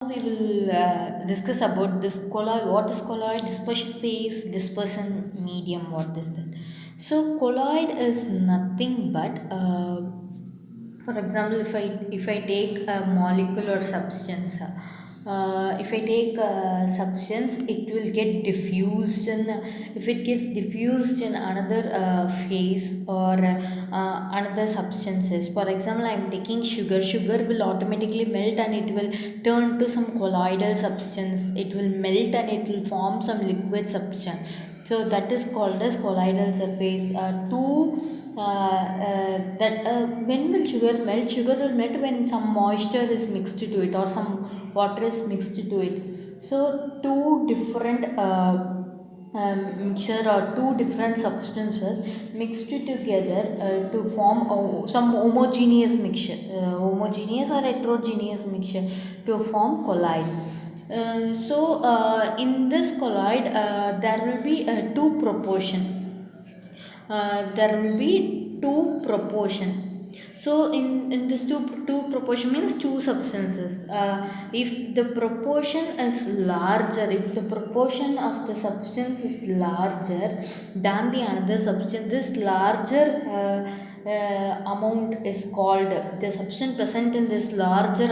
we will discuss about this colloid. What is colloid? Dispersion phase, dispersion medium. What is that? So colloid is nothing but, for example, if I take a molecule or substance, if I take a substance, it will get diffused in. If it gets diffused in another phase or another substances. For example, I am taking sugar. Sugar will automatically melt and it will turn to some colloidal substance. It will melt and it will form some liquid substance. So that is called as colloidal surface. When will sugar melt? Sugar will melt when some moisture is mixed to it or some water is mixed to it. So two different mixture or two different substances mixed together to form some homogeneous mixture, homogeneous or heterogeneous mixture to form colloid. In this colloid, there will be two proportion. There will be two proportion. So in this two proportion means two substances. If the proportion is larger, if the proportion of the substance is larger than the another substance, this larger amount is called, the substance present in this larger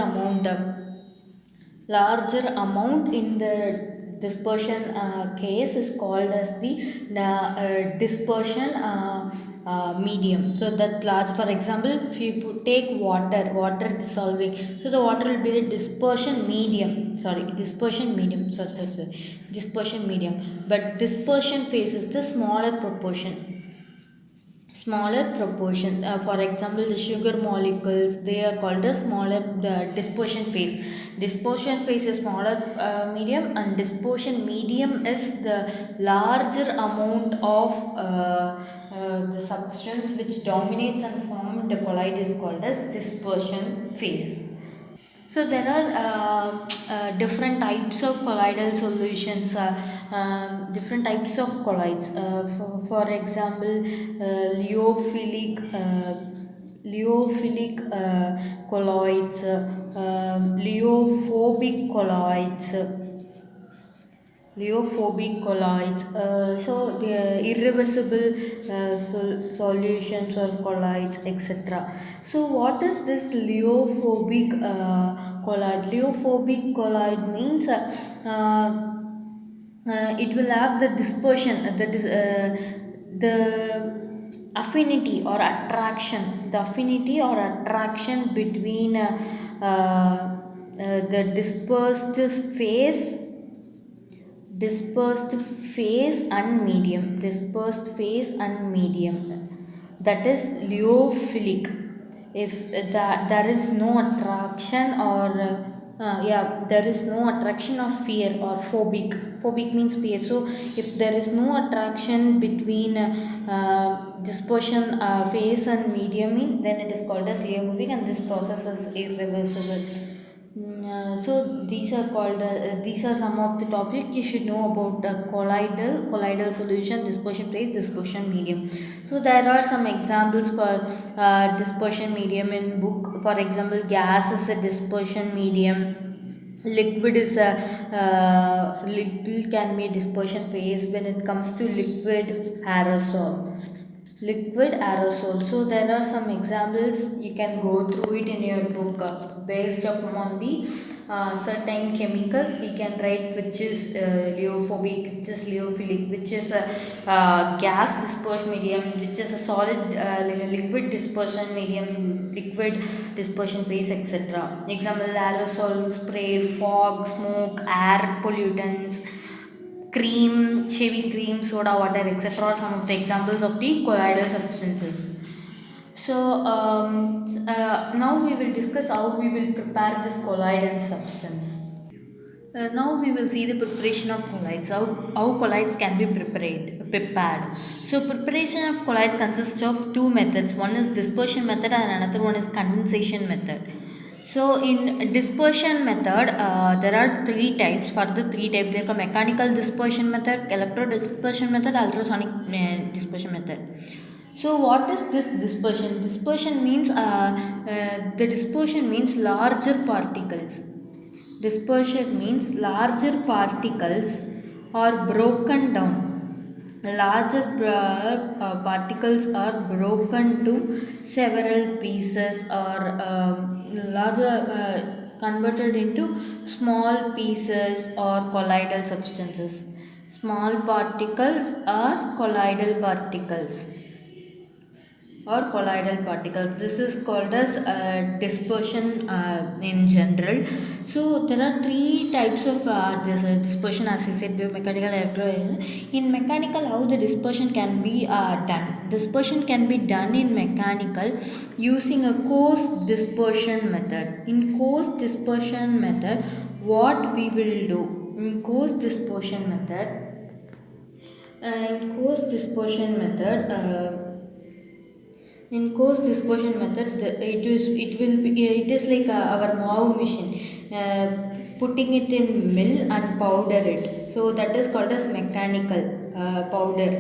amount in the dispersion case is called as the dispersion medium. So that large, for example, if you take water dissolving, so the water will be the dispersion medium, dispersion medium, but dispersion phase is the smaller proportion. For example, the sugar molecules, they are called a smaller dispersion phase. Dispersion phase is smaller medium, and dispersion medium is the larger amount of the substance which dominates and form the colloid is called as dispersion phase. So there are different types of colloidal solutions, different types of colloids. For example, leophilic colloids, leophobic colloids, Leophobic colloids. So the irreversible solutions of colloids, etc. So what is this leophobic colloid? Leophobic colloid means it will have the dispersion, the affinity or attraction, between the dispersed phase and medium, that is leophilic. If there is no attraction or there is no attraction or fear, or phobic means fear. So if there is no attraction between dispersion phase and medium means, then it is called as leophobic, and this process is irreversible. So these are some of the topic you should know about colloidal solution, dispersion phase, dispersion medium. So there are some examples for dispersion medium in book. For example, gas is a dispersion medium. Liquid can be dispersion phase when it comes to liquid aerosol. So there are some examples, you can go through it in your book, based upon the certain chemicals we can write which is leophobic, which is leophilic, which is a gas dispersion medium, which is a solid liquid dispersion medium, liquid dispersion phase, etc. Example: aerosol, spray, fog, smoke, air pollutants, cream, shaving cream, soda water, etc. are some of the examples of the colloidal substances. So now we will discuss how we will prepare this colloidal substance. Now we will see the preparation of colloids, how colloids can be prepared. So preparation of colloid consists of two methods. One is dispersion method and another one is condensation method. So in dispersion method, there are three types. For the three types, there are mechanical dispersion method, electro dispersion method, ultrasonic dispersion method. So what is this dispersion? The dispersion means larger particles. Dispersion means larger particles are broken down. Larger particles are broken to several pieces or larger converted into small pieces or colloidal substances. Small particles are colloidal particles or colloidal particles. This is called as dispersion in general. So there are three types of dispersion, as I said, biomechanical, electro. In mechanical, how the dispersion can be done? Dispersion can be done in mechanical using a coarse dispersion method. In coarse dispersion method, what we will do? In coarse dispersion method, in coarse dispersion method. In coarse dispersion methods, it is like our mow machine, putting it in mill and powder it. So that is called as mechanical powder.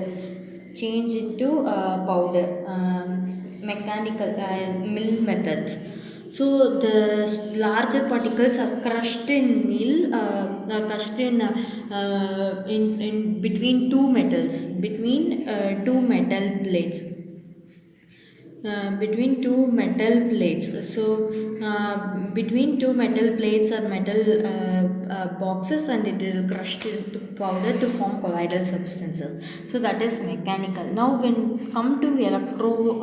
Change into powder, mechanical mill methods. So the larger particles are crushed in mill, crushed in between two metals, between two metal plates, between two metal plates. So between two metal plates or metal boxes, and it will crushed into powder to form colloidal substances. So that is mechanical. Now when come to electro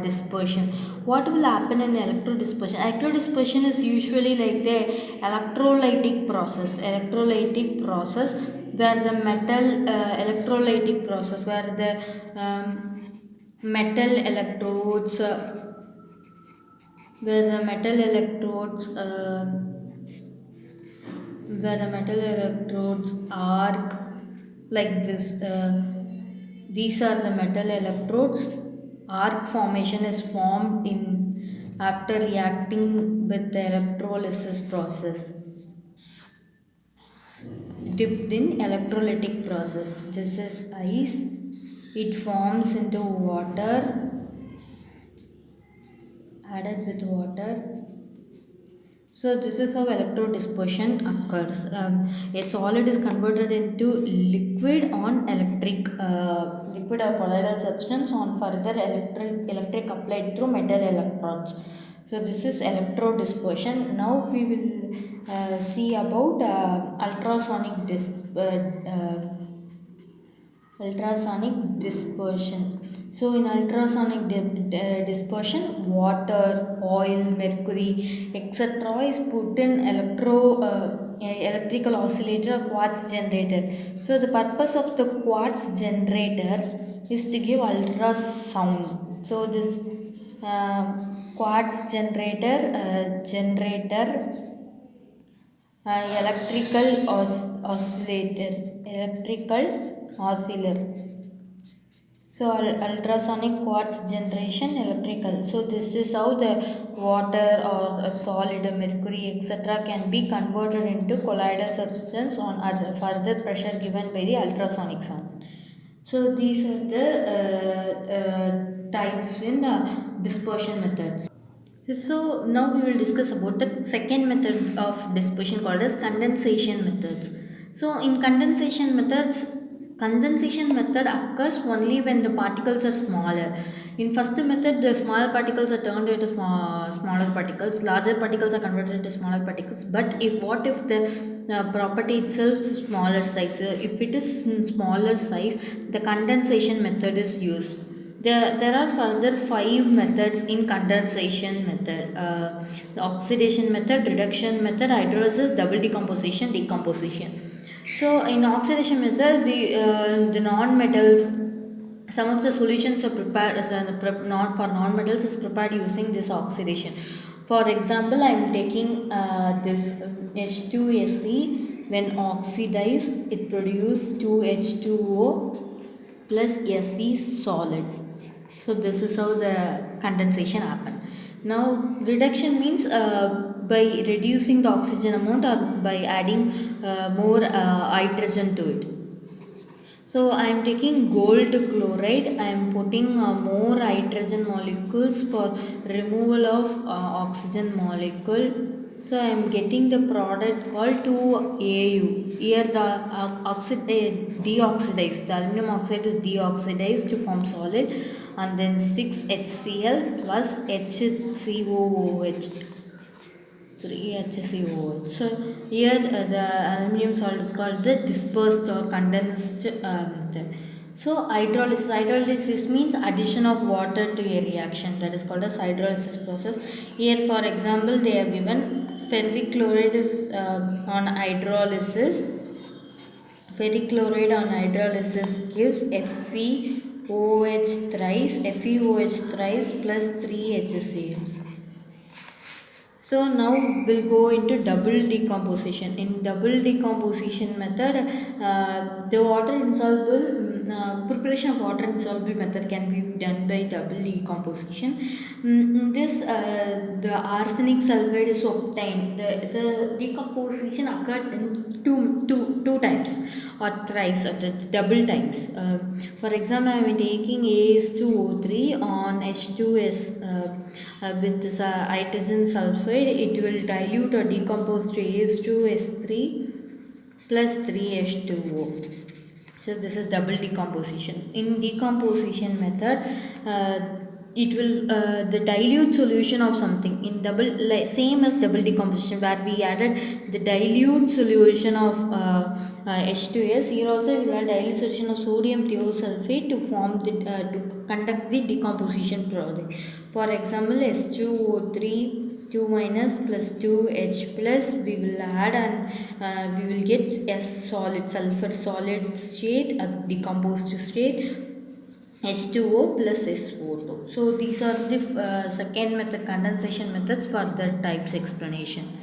dispersion, what will happen in electro dispersion? Electro dispersion is usually like the electrolytic process where the metal electrolytic process where the metal electrodes where the metal electrodes where the metal electrodes arc like this. These are the metal electrodes. Arc formation is formed in after reacting with the electrolysis process, dipped in electrolytic process. This is ice. It forms into water, added with water. So this is how electrodispersion occurs. A solid is converted into liquid on liquid or colloidal substance on further electric applied through metal electrodes. So this is electrodispersion. Now we will see about ultrasonic dispersion. So in ultrasonic dispersion, water, oil, mercury, etc. is put in electrical oscillator or quartz generator. So the purpose of the quartz generator is to give ultrasound. So this uh, quartz generator electrical oscillator. So ultrasonic quartz generation electrical. So this is how the water or a solid, mercury, etc. can be converted into colloidal substance on further pressure given by the ultrasonic sound. So these are the types in dispersion methods. So now we will discuss about the second method of dispersion called as condensation methods. So in condensation method occurs only when the particles are smaller. In first method, the smaller particles are turned into smaller particles, larger particles are converted into smaller particles. But if the property itself smaller size, if it is in smaller size, the condensation method is used. There are further five methods in condensation method. The oxidation method, reduction method, hydrolysis, double decomposition, decomposition. So in oxidation method, the non-metals, some of the solutions are prepared not for non-metals is prepared using this oxidation. For example, I am taking this H2Se. When oxidized, it produces 2H2O plus Se solid. So this is how the condensation happen. Now reduction means by reducing the oxygen amount or by adding more hydrogen to it. So I am taking gold chloride. I am putting more hydrogen molecules for removal of oxygen molecule. So I am getting the product called 2AU. Here the deoxidized, the aluminum oxide is deoxidized to form solid, and then 6HCl plus HCOOH. 3HCOH. So here the aluminum salt is called the dispersed or condensed method. So hydrolysis means addition of water to a reaction, that is called as hydrolysis process. Here for example they are given ferric chloride is on hydrolysis. Ferric chloride on hydrolysis gives FeOH thrice plus 3HCl. So now we'll go into double decomposition. In double decomposition method, the water insoluble preparation of water insoluble method can be done by double decomposition. In this the arsenic sulfide is obtained. The decomposition occurred in two times or thrice or the double times. For example, I am taking AS2O3 on H2S with this hydrogen sulfide. It will dilute or decompose to AS2S3 plus 3H2O. So this is double decomposition. In decomposition method, uh, it will the dilute solution of something in double, like same as double decomposition where we added the dilute solution of H2S. Here also we will add dilute solution of sodium thiosulfate to form the to conduct the decomposition process. For example, H2O3 2 minus plus 2H plus we will add, and we will get S solid, sulfur solid state, a decomposed state, H2O plus SO2. So these are the second method, condensation methods, for the types explanation.